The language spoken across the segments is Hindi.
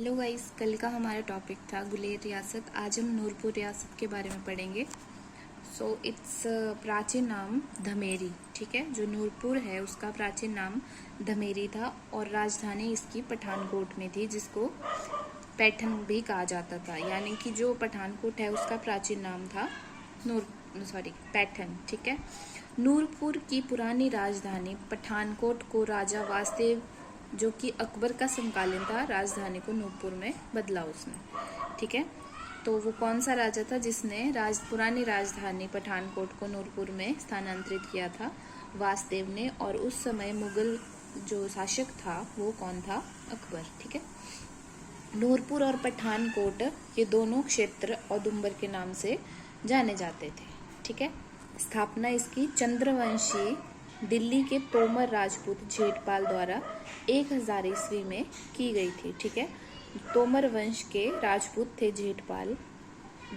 हेलो गाइस, कल का हमारा टॉपिक था गुलेर रियासत। आज हम नूरपुर रियासत के बारे में पढ़ेंगे। इट्स प्राचीन नाम धमेरी। ठीक है, जो नूरपुर है उसका प्राचीन नाम धमेरी था और राजधानी इसकी पठानकोट में थी, जिसको पैठन भी कहा जाता था। यानी कि जो पठानकोट है उसका प्राचीन नाम था पैठन। ठीक है, नूरपुर की पुरानी राजधानी पठानकोट को राजा वासदेव, जो कि अकबर का समकालीन था, राजधानी को नूरपुर में बदला उसने। ठीक है, तो वो कौन सा राजा था जिसने पुरानी राजधानी पठानकोट को नूरपुर में स्थानांतरित किया था? वासदेव ने। और उस समय मुगल जो शासक था वो कौन था? अकबर। ठीक है, नूरपुर और पठानकोट ये दोनों क्षेत्र औदुंबर के नाम से जाने जाते थे। ठीक है, स्थापना इसकी चंद्रवंशी दिल्ली के तोमर राजपूत जेठपाल द्वारा 1000 ईस्वी में की गई थी। ठीक है, तोमर वंश के राजपूत थे जेठपाल,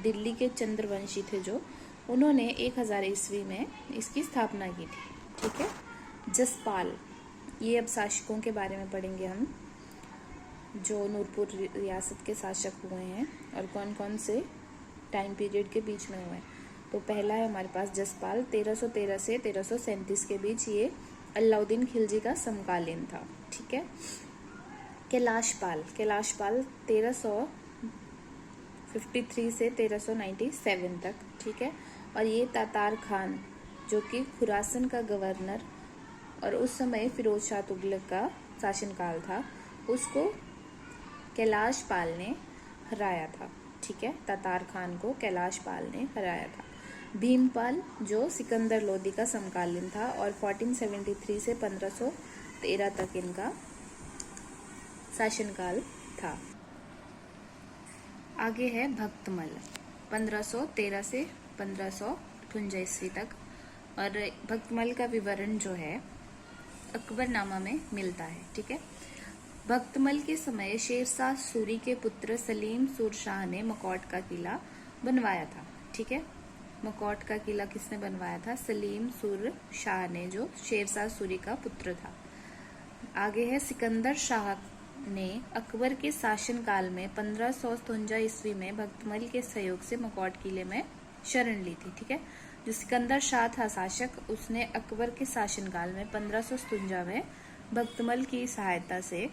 दिल्ली के चंद्रवंशी थे जो, उन्होंने 1000 ईस्वी में इसकी स्थापना की थी। ठीक है, जसपाल, ये अब शासकों के बारे में पढ़ेंगे हम, जो नूरपुर रियासत के शासक हुए हैं और कौन कौन से टाइम पीरियड के बीच में हुए हैं। तो पहला है हमारे पास जसपाल, 1313 से 1337 के बीच, ये अलाउद्दीन खिलजी का समकालीन था। ठीक है, कैलाशपाल 1353 से 1397 तक। ठीक है, और ये तातार खान, जो कि खुरासन का गवर्नर और उस समय फिरोज शाह तुगलक का शासनकाल था, उसको कैलाशपाल ने हराया था। ठीक है, तातार खान को कैलाशपाल ने हराया था। भीमपाल, जो सिकंदर लोदी का समकालीन था और 1473 से 1513 तक इनका शासनकाल था। आगे है भक्तमल, 1513 से 1558 ईस्वी तक। और भक्तमल का विवरण जो है अकबरनामा में मिलता है। ठीक है, भक्तमल के समय शेरशाह सूरी के पुत्र सलीम सुर शाह ने मकौट का किला बनवाया था। ठीक है, मकौट का किला किसने बनवाया था? सलीम सुर शाह ने, जो शेरशाह सूरी का पुत्र था। आगे है सिकंदर शाह ने अकबर के शासनकाल में 1557 ईस्वी में भक्तमल के सहयोग से मकौट किले में शरण ली थी। ठीक है, जो सिकंदर शाह था शासक, उसने अकबर के शासनकाल में 1557 में भक्तमल की सहायता से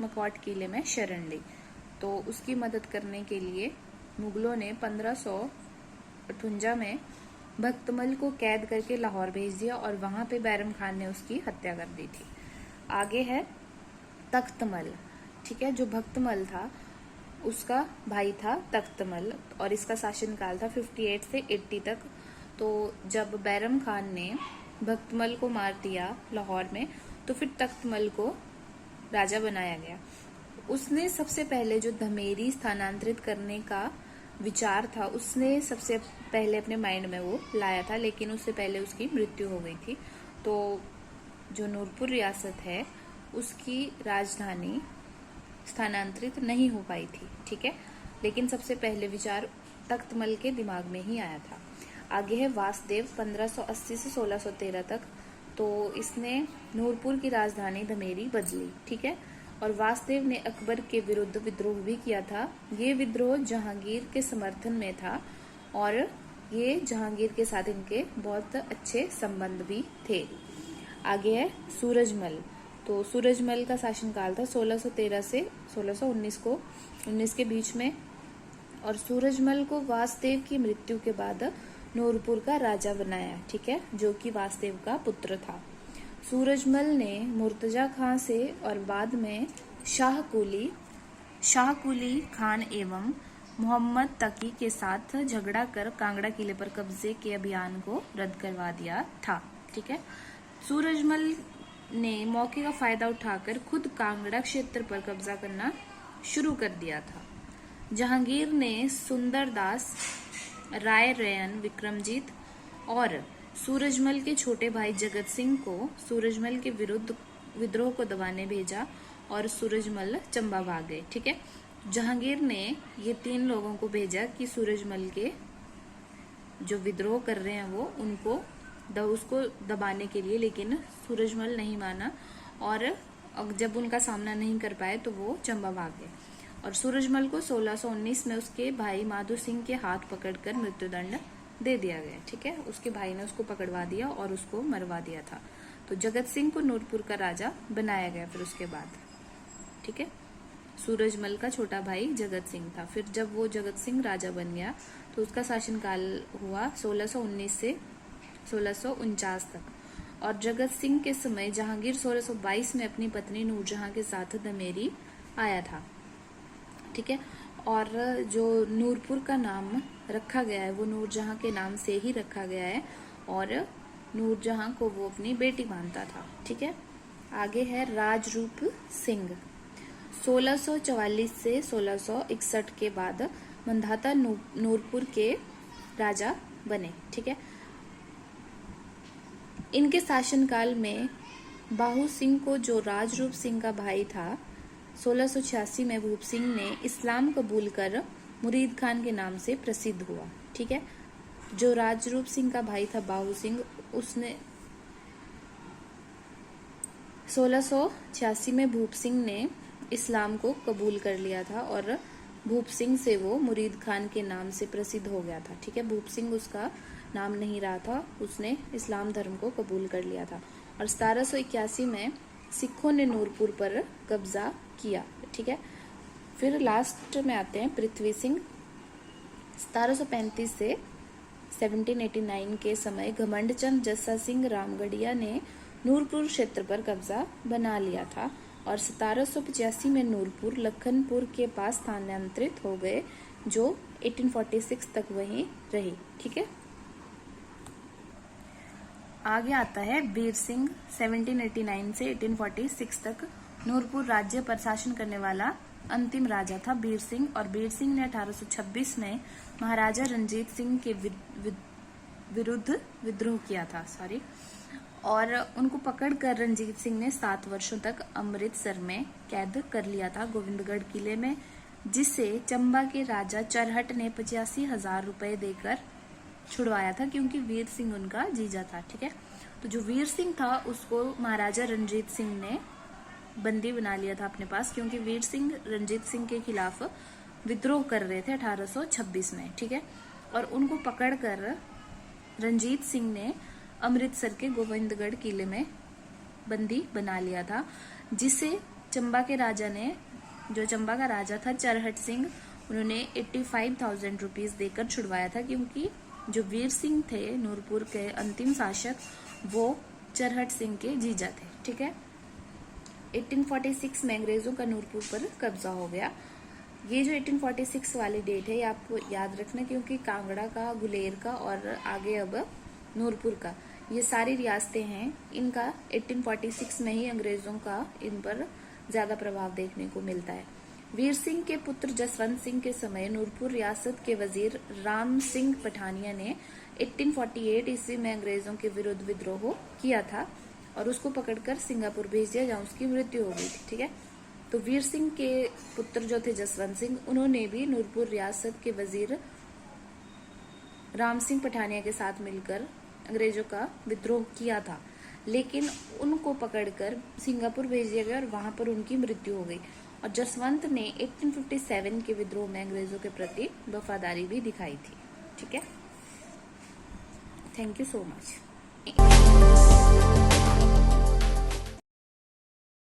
मकौट किले में शरण ली। तो उसकी मदद करने के लिए मुगलों ने 1558 में भक्तमल को कैद करके लाहौर भेज दिया और वहां पे बैरम खान ने उसकी हत्या कर दी थी। आगे है तख्तमल। ठीक है, जो भक्तमल था उसका भाई था तख्तमल और इसका शासनकाल था 58 से 80 तक। तो जब बैरम खान ने भक्तमल को मार दिया लाहौर में, तो फिर तख्तमल को राजा बनाया गया। उसने सबसे पहले जो धमेरी स्थानांतरित करने का विचार था, उसने सबसे पहले अपने माइंड में वो लाया था, लेकिन उससे पहले उसकी मृत्यु हो गई थी। तो जो नूरपुर रियासत है उसकी राजधानी स्थानांतरित नहीं हो पाई थी। ठीक है, लेकिन सबसे पहले विचार तख्तमल के दिमाग में ही आया था। आगे है वासदेव, 1580 से 1613 तक। तो इसने नूरपुर की राजधानी धमेरी बदली। ठीक है, और वासदेव ने अकबर के विरुद्ध विद्रोह भी किया था। ये विद्रोह जहांगीर के समर्थन में था और ये जहांगीर के साथ इनके बहुत अच्छे संबंध भी थे। आगे है सूरजमल। तो सूरजमल का शासनकाल था 1613 से 1619 के बीच में, और सूरजमल को वासदेव की मृत्यु के बाद नूरपुर का राजा बनाया। ठीक है, जो कि वासदेव का पुत्र था। सूरजमल ने मुर्तजा खां से और बाद में शाहकुली खान एवं मोहम्मद तकी के साथ झगड़ा कर कांगड़ा किले पर कब्जे के अभियान को रद्द करवा दिया था। ठीक है, सूरजमल ने मौके का फायदा उठाकर खुद कांगड़ा क्षेत्र पर कब्जा करना शुरू कर दिया था। जहांगीर ने सुंदरदास, राय रैन, विक्रमजीत और सूरजमल के छोटे भाई जगत सिंह को सूरजमल के विरुद्ध विद्रोह को दबाने भेजा और सूरजमल चंबा भाग गए। ठीक है, जहांगीर ने ये 3 लोगों को भेजा कि सूरजमल के जो विद्रोह कर रहे हैं वो उसको दबाने के लिए, लेकिन सूरजमल नहीं माना और जब उनका सामना नहीं कर पाए तो वो चंबा भाग गए। और सूरजमल को 1619 में उसके भाई माधो सिंह के हाथ पकड़कर मृत्युदंड दे दिया गया। ठीक है, उसके भाई ने उसको पकड़वा दिया और उसको मरवा दिया था। तो जगत सिंह को नूरपुर का राजा बनाया गया फिर उसके बाद। ठीक है, सूरजमल का छोटा भाई जगत सिंह था। फिर जब वो जगत सिंह राजा बन गया तो उसका शासनकाल हुआ 1619 से 1649 तक। और जगत सिंह के समय जहांगीर 1622 में अपनी पत्नी नूरजहां के साथ दमेरी आया था। ठीक है, और जो नूरपुर का नाम रखा गया है वो नूरजहां के नाम से ही रखा गया है और नूरजहां को वो अपनी बेटी मानता था। ठीक है, आगे है राजरूप सिंह। 1644 से 1661 के बाद मंधाता नूरपुर के राजा बने। ठीक है, इनके शासनकाल में बाहू सिंह को, जो राजरूप सिंह का भाई था, 1686 में भूप सिंह ने इस्लाम कबूल कर मुरीद खान के नाम से प्रसिद्ध हुआ। ठीक है, जो राजरूप सिंह का भाई था बाहू सिंह, उसने 1686 में भूप सिंह ने इस्लाम को कबूल कर लिया था और भूप सिंह से वो मुरीद खान के नाम से प्रसिद्ध हो गया था। ठीक है, भूप सिंह उसका नाम नहीं रहा था, उसने इस्लाम धर्म को कबूल कर लिया था। और 1781 में सिखों ने नूरपुर पर कब्जा किया। ठीक है, फिर लास्ट में आते हैं पृथ्वी सिंह। 1735 से 1789 के समय घमंडचंद जस्सा सिंह रामगढ़िया ने नूरपुर क्षेत्र पर कब्जा बना लिया था और 1785 में नूरपुर लखनपुर के पास स्थानांतरित हो गए, जो 1846 तक वहीं रही। ठीक है, आगे आता है बीर सिंह। 1789 से 1846 तक नूरपुर राज्य पर शासन करने वाला अंतिम राजा था बीर सिंह। और बीर सिंह ने 1826 में महाराजा रंजीत सिंह के विरुद्ध विद्रोह किया था। और उनको पकड़कर रंजीत सिंह ने 7 वर्षों तक अमृतसर में कैद कर लिया था, गोविंदगढ़ किले में, जिसे चंबा के राजा चरहट ने 85,000 रुपए देकर छुड़वाया था, क्योंकि वीर सिंह उनका जीजा था। ठीक है, तो जो वीर सिंह था उसको महाराजा रंजीत सिंह ने बंदी बना लिया था अपने पास, क्योंकि वीर सिंह रंजीत सिंह के खिलाफ विद्रोह कर रहे थे 1826 में। ठीक है, और उनको पकड़कर रंजीत सिंह ने अमृतसर के गोविंदगढ़ किले में बंदी बना लिया था, जिसे चंबा के राजा ने, जो चंबा का राजा था चरहट सिंह, उन्होंने 85,000 रुपीज देकर छुड़वाया था, क्योंकि जो वीर सिंह थे नूरपुर के अंतिम शासक, वो चरहट सिंह के जीजा थे। ठीक है, 1846 में अंग्रेजों का नूरपुर पर कब्जा हो गया। ये जो 1846 वाली डेट है ये आपको याद रखना, क्योंकि कांगड़ा का, गुलेर का और आगे अब नूरपुर का, ये सारी रियासतें हैं, इनका 1846 में ही अंग्रेजों का इन पर ज्यादा प्रभाव देखने को मिलता है। वीर सिंह के पुत्र जसवंत सिंह के समय नूरपुर रियासत के वजीर राम सिंह पठानिया ने 1848 ईस्वी में अंग्रेजों के विरुद्ध विद्रोह किया था और उसको पकड़कर सिंगापुर भेज दिया, जहां उसकी मृत्यु हो गई थी। ठीक है, तो वीर सिंह के पुत्र जो थे जसवंत सिंह, उन्होंने भी नूरपुर रियासत के वजीर राम सिंह पठानिया के साथ मिलकर अंग्रेजों का विद्रोह किया था, लेकिन उनको पकड़कर सिंगापुर भेज दिया गया और वहां पर उनकी मृत्यु हो गई। और जसवंत ने 1857 के विद्रोह में अंग्रेजों के प्रति वफादारी भी दिखाई थी। ठीक है, थैंक यू सो मच।